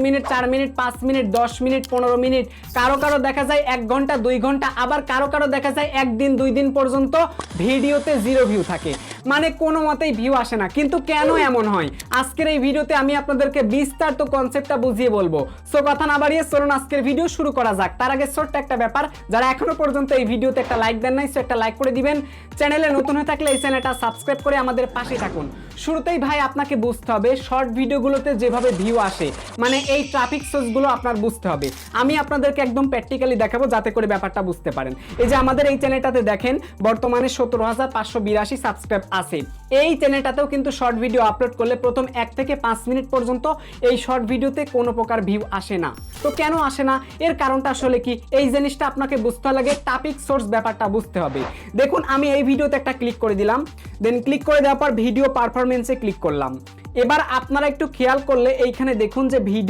Minute, 4 minute, 5 minute, 10 minute, 15 minute, কারো কারো দেখা যায় 1 ঘন্টা, 2 ঘন্টা, আবার কারো কারো দেখা যায় 1 দিন 2 দিন পর্যন্ত ভিডিওতে 0 ভিউ থাকে, মানে কোনো মতেই ভিউ আসে না। কিন্তু কেন এমন হয়, আজকের এই ভিডিওতে আমি আপনাদেরকে বিস্তারিত কনসেপ্টটা বুঝিয়ে বলবো। সো কথা না বাড়িয়ে চলুন আজকের ভিডিও শুরু করা যাক। তার আগে ছোট্ট একটা ব্যাপার, যারা এখনো পর্যন্ত এই ভিডিওতে একটা লাইক দেন নাই, সো একটা লাইক করে দিবেন। চ্যানেলে নতুন হয়ে থাকলে এই চ্যানেলটা সাবস্ক্রাইব করে আমাদের পাশে থাকুন। শুরুতেই ভাই আপনাকে বুঝতে হবে শর্ট ভিডিওগুলোতে যেভাবে ভিউ আসে, মানে এই ট্রাফিক সোর্সগুলো আপনার বুঝতে হবে। আমি আপনাদেরকে একদম প্র্যাকটিক্যালি দেখাবো যাতে করে ব্যাপারটা বুঝতে পারেন। এই যে আমাদের এই চ্যানেলটাতে দেখেন বর্তমানে 17,582 সাবস্ক্রাইব আছে। এই চ্যানেলটাতেও কিন্তু শর্ট ভিডিও আপলোড করলে প্রথম 1 থেকে 5 মিনিট পর্যন্ত এই শর্ট ভিডিওতে কোনো প্রকার ভিউ আসে না। তো কেন আসে না, এর কারণটা আসলে কি, এই জিনিসটা আপনাকে বুঝতে লাগে, টপিক সোর্স ব্যাপারটা বুঝতে হবে। দেখুন আমি এই ভিডিওতে একটা ক্লিক করে দিলাম, দেন ক্লিক করে দেওয়ার পর ভিডিও পারফরমেন্সে ক্লিক করলাম। এবার আপনারা একটু খেয়াল করলে এইখানে দেখুন যে ভিডিও